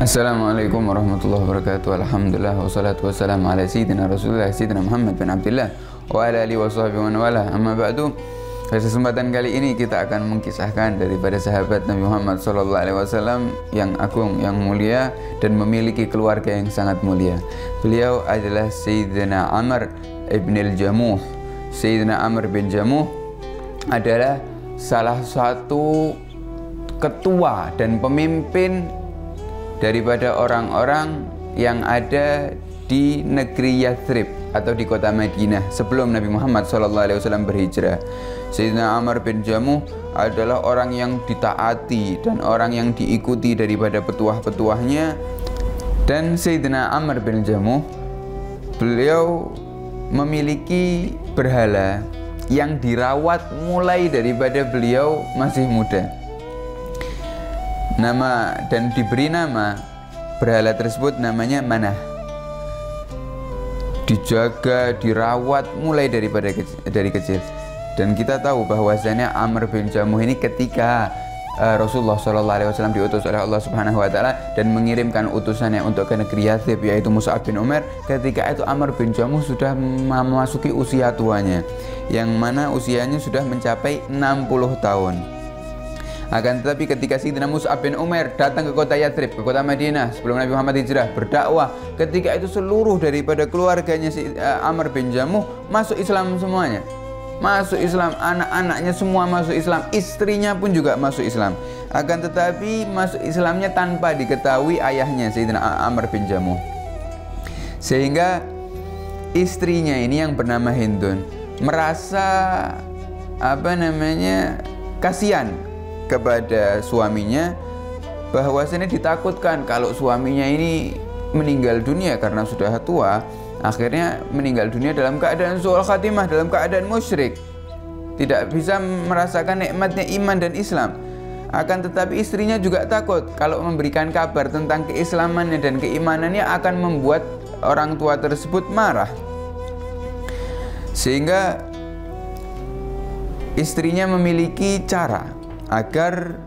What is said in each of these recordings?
Assalamualaikum warahmatullahi wabarakatuh. Alhamdulillah wassalatu wassalamu ala sayyidina Rasulullah sayyidina Muhammad bin Abdullah wa ala alihi wa sahbihi wa wala. Amma ba'du. Pada kesempatan kali ini kita akan mengisahkan daripada sahabat Nabi Muhammad SAW yang agung, yang mulia dan memiliki keluarga yang sangat mulia. Beliau adalah Sayyidina Amr ibn al-Jamuh. Sayyidina Amr bin Jamuh adalah salah satu ketua dan pemimpin daripada orang-orang yang ada di negeri Yathrib atau di kota Madinah sebelum Nabi Muhammad SAW berhijrah. Sayyidina Amr bin Jamuh adalah orang yang ditaati dan orang yang diikuti daripada petuah-petuahnya. Dan Sayyidina Amr bin Jamuh, beliau memiliki berhala yang dirawat mulai daripada beliau masih muda. Nama dan diberi nama berhala tersebut namanya Manah. Dijaga, dirawat mulai dari kecil. Dan kita tahu bahwasanya Amr bin Jamuh ini ketika Rasulullah SAW diutus oleh Allah Subhanahu Wa Taala dan mengirimkan utusannya untuk ke negeri Yathrib, yaitu Mus'ab bin Umair. Ketika itu Amr bin Jamuh sudah memasuki usia tuanya, yang mana usianya sudah mencapai 60 tahun. Akan tetapi ketika Sayyidina Mus'ab bin Umair datang ke kota Yathrib, ke kota Madinah sebelum Nabi Muhammad hijrah, berdakwah, ketika itu seluruh daripada keluarganya Amr bin Jamuh masuk Islam semuanya. Masuk Islam, anak-anaknya semua masuk Islam, istrinya pun juga masuk Islam. Akan tetapi masuk Islamnya tanpa diketahui ayahnya Sayyidina Amr bin Jamuh. Sehingga istrinya ini yang bernama Hindun merasa kasihan kepada suaminya, bahwasanya ditakutkan kalau suaminya ini meninggal dunia karena sudah tua, akhirnya meninggal dunia dalam keadaan su'ul khatimah, dalam keadaan musyrik, tidak bisa merasakan nikmatnya iman dan Islam. Akan tetapi istrinya juga takut kalau memberikan kabar tentang keislamannya dan keimanannya akan membuat orang tua tersebut marah, sehingga istrinya memiliki cara agar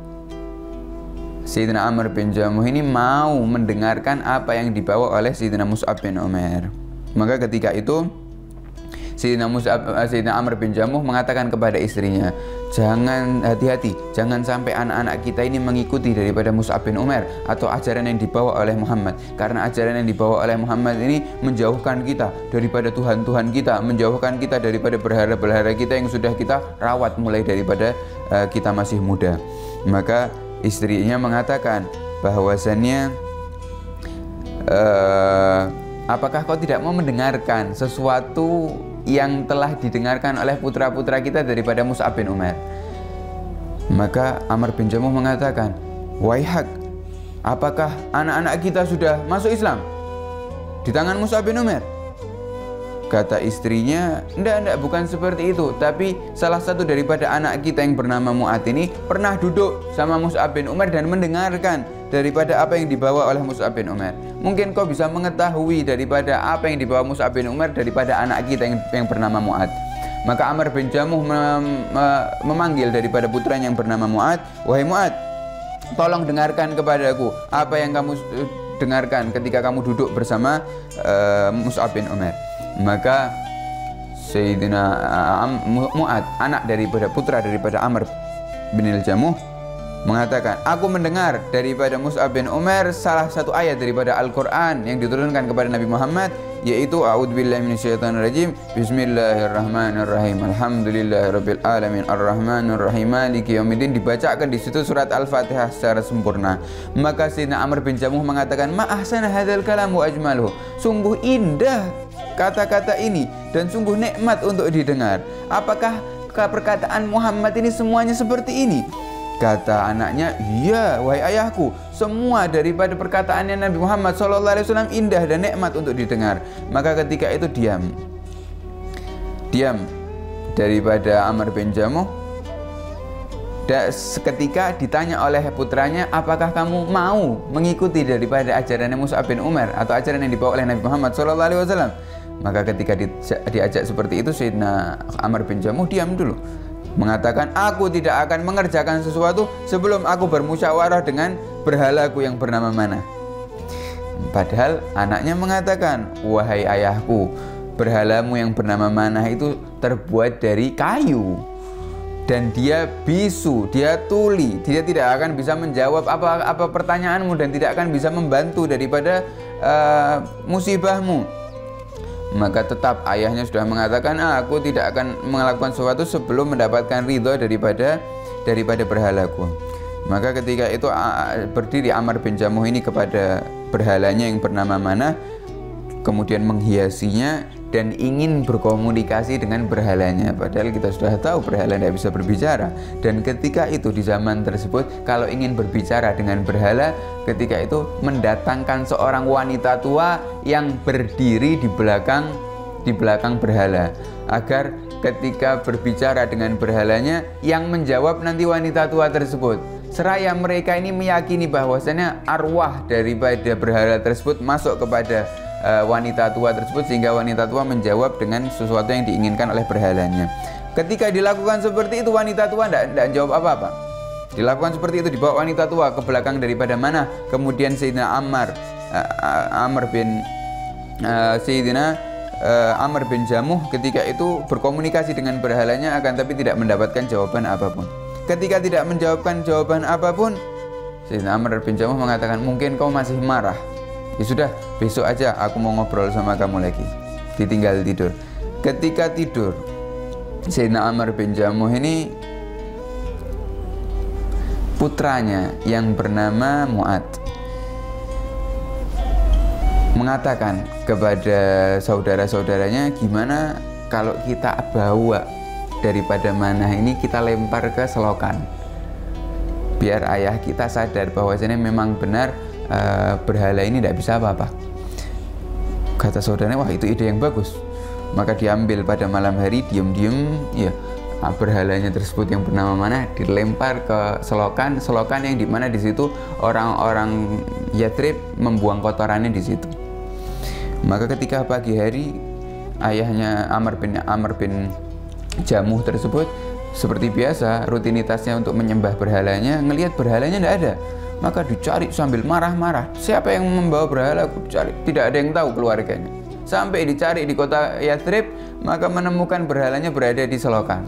Sayyidina Amr bin Jamuh ini mau mendengarkan apa yang dibawa oleh Sayyidina Mus'ab bin Umair. Maka ketika itu Sayyidina Amr bin Jamuh mengatakan kepada istrinya, jangan, hati-hati, jangan sampai anak-anak kita ini mengikuti daripada Mus'ab bin Umair atau ajaran yang dibawa oleh Muhammad. Karena ajaran yang dibawa oleh Muhammad ini menjauhkan kita daripada Tuhan-Tuhan kita, menjauhkan kita daripada berhala-berhala kita yang sudah kita rawat mulai daripada kita masih muda. Maka istrinya mengatakan bahwasannya, apakah kau tidak mau mendengarkan sesuatu yang telah didengarkan oleh putra-putra kita daripada Mus'ab bin Umair? Maka Amr bin Jamuh mengatakan, waihak, apakah anak-anak kita sudah masuk Islam di tangan Mus'ab bin Umair? Kata istrinya, enggak, bukan seperti itu. Tapi salah satu daripada anak kita yang bernama Mu'ad ini pernah duduk sama Mus'ab bin Umair dan mendengarkan daripada apa yang dibawa oleh Mus'ab bin Umair. Mungkin kau bisa mengetahui daripada apa yang dibawa Mus'ab bin Umair daripada anak kita yang bernama Mu'ad. Maka Amr bin Jamuh memanggil daripada putranya yang bernama Mu'ad, wahai Mu'ad, tolong dengarkan kepadaku apa yang kamu dengarkan ketika kamu duduk bersama Mus'ab bin Umair. Maka Sayyidina Mu'ad, anak daripada putra daripada Amr bin al-Jamuh, mengatakan, aku mendengar daripada Mus'ab bin Umair salah satu ayat daripada Al-Quran yang diturunkan kepada Nabi Muhammad, yaitu a'udzubillahi minasyaitonirrajim, bismillahirrahmanirrahim, alhamdulillahirabbil alamin, arrahmanirrahim, maliki yaumiddin, dibacakan di situ surat Al-Fatihah secara sempurna. Maka Sayyidina Amr bin Jamuh mengatakan, ma ahsana hadzal kalam wa ajmaluhu, sungguh indah kata-kata ini dan sungguh nikmat untuk didengar. Apakah perkataan Muhammad ini semuanya seperti ini? Kata anaknya, iya wahai ayahku, semua daripada perkataannya Nabi Muhammad SAW indah dan nikmat untuk didengar. Maka ketika itu diam daripada Amr bin Jamuh. Dan seketika ditanya oleh putranya, apakah kamu mau mengikuti daripada ajaran Mus'ab bin Umair atau ajaran yang dibawa oleh Nabi Muhammad SAW? Maka ketika diajak seperti itu, Sayyidina Amr bin Jamuh diam dulu, mengatakan, aku tidak akan mengerjakan sesuatu sebelum aku bermusyawarah dengan berhalaku yang bernama Manah. Padahal anaknya mengatakan, wahai ayahku, berhalamu yang bernama Manah itu terbuat dari kayu dan dia bisu, dia tuli, dia tidak akan bisa menjawab apa pertanyaanmu dan tidak akan bisa membantu daripada musibahmu. Maka tetap ayahnya sudah mengatakan, aku tidak akan melakukan sesuatu sebelum mendapatkan ridho daripada berhalaku. Maka ketika itu berdiri Amr bin Jamuh ini kepada berhalanya yang bernama Manah, kemudian menghiasinya dan ingin berkomunikasi dengan berhalanya. Padahal kita sudah tahu berhala tidak bisa berbicara. Dan ketika itu di zaman tersebut, kalau ingin berbicara dengan berhala, ketika itu mendatangkan seorang wanita tua yang berdiri di belakang berhala, agar ketika berbicara dengan berhalanya yang menjawab nanti wanita tua tersebut. Seraya mereka ini meyakini bahwasanya arwah daripada berhala tersebut masuk kepada wanita tua tersebut, sehingga wanita tua menjawab dengan sesuatu yang diinginkan oleh berhalanya. Ketika dilakukan seperti itu, wanita tua tidak jawab apa-apa. Dilakukan seperti itu, dibawa wanita tua ke belakang daripada Manah. Kemudian Sayyidina Amr bin Jamuh ketika itu berkomunikasi dengan berhalanya, akan tapi tidak mendapatkan jawaban apapun. Ketika tidak menjawabkan jawaban apapun, Sayyidina Amr bin Jamuh mengatakan, mungkin kau masih marah. Ya sudah, besok aja aku mau ngobrol sama kamu lagi. Ditinggal tidur. Ketika tidur, Sayyidina Amr bin Jamuh ini putranya yang bernama Mu'ad mengatakan kepada saudara-saudaranya, gimana kalau kita bawa daripada Manah ini kita lempar ke selokan, biar ayah kita sadar bahwasanya memang benar berhala ini tidak bisa apa-apa. Kata saudaranya, wah itu ide yang bagus. Maka diambil pada malam hari, diam-diam ya, berhalanya tersebut yang bernama Manah dilempar ke selokan yang dimana di situ orang-orang Yathrib membuang kotorannya di situ. Maka ketika pagi hari, ayahnya Amr bin Jamuh tersebut seperti biasa rutinitasnya untuk menyembah berhalanya, ngelihat berhalanya tidak ada, maka dicari sambil marah-marah. Siapa yang membawa berhala? Dicari, tidak ada yang tahu keluarganya. Sampai dicari di kota Yathrib, maka menemukan berhalanya berada di selokan.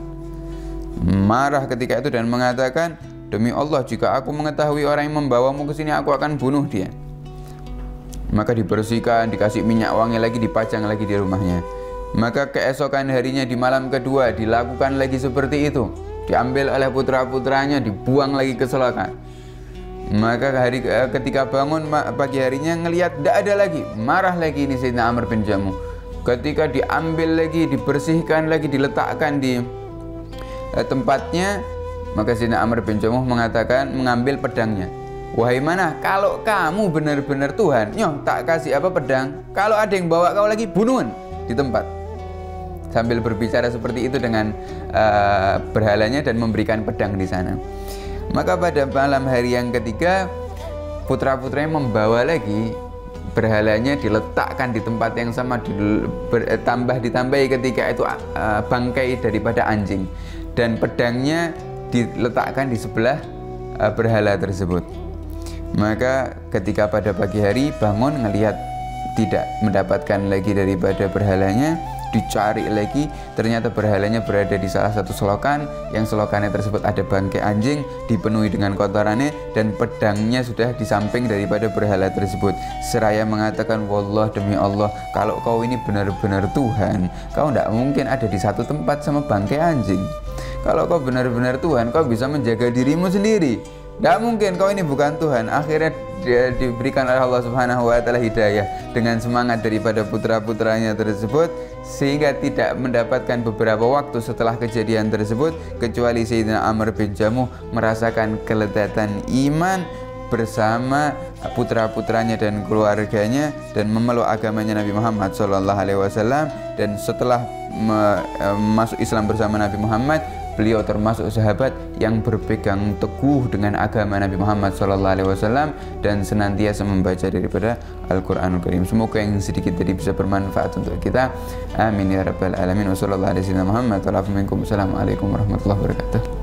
Marah ketika itu dan mengatakan, demi Allah, jika aku mengetahui orang yang membawamu ke sini, aku akan bunuh dia. Maka dibersihkan, dikasih minyak wangi lagi, dipajang lagi di rumahnya. Maka keesokan harinya di malam kedua dilakukan lagi seperti itu. Diambil oleh putra-putranya, dibuang lagi ke selokan. Maka ketika bangun pagi harinya ngelihat tidak ada lagi, marah lagi ini Sayyidina Amr bin Jamuh. Ketika diambil lagi, dibersihkan lagi, diletakkan di tempatnya, maka Sayyidina Amr bin Jamuh mengambil pedangnya. Wahai Manah, kalau kamu benar-benar Tuhan, tak kasih pedang. Kalau ada yang bawa kau lagi, bunuhan di tempat. Sambil berbicara seperti itu dengan berhalanya dan memberikan pedang di sana. Maka pada malam hari yang ketiga, putra-putranya membawa lagi berhalanya, diletakkan di tempat yang sama, ditambahi ketika itu bangkai daripada anjing, dan pedangnya diletakkan di sebelah berhala tersebut. Maka ketika pada pagi hari bangun ngelihat tidak mendapatkan lagi daripada berhalanya, dicari lagi, ternyata berhalanya berada di salah satu selokan, yang selokannya tersebut ada bangkai anjing dipenuhi dengan kotorannya, dan pedangnya sudah di samping daripada berhala tersebut. Seraya mengatakan, wallah, demi Allah, kalau kau ini benar-benar Tuhan, kau tidak mungkin ada di satu tempat sama bangkai anjing. Kalau kau benar-benar Tuhan, kau bisa menjaga dirimu sendiri. Tidak mungkin, kau ini bukan Tuhan. Akhirnya dia diberikan oleh Allah Subhanahu wa Ta'ala hidayah dengan semangat daripada putra-putranya tersebut, sehingga tidak mendapatkan beberapa waktu setelah kejadian tersebut kecuali Sayyidina Amr bin Jamuh merasakan kelezatan iman bersama putra-putranya dan keluarganya dan memeluk agamanya Nabi Muhammad SAW. Dan setelah masuk Islam bersama Nabi Muhammad, beliau termasuk sahabat yang berpegang teguh dengan agama Nabi Muhammad SAW dan senantiasa membaca daripada Al-Quranul Karim. Semoga yang sedikit tadi bisa bermanfaat untuk kita. Amin ya rabbal alamin. Wassalamualaikum warahmatullahi wabarakatuh.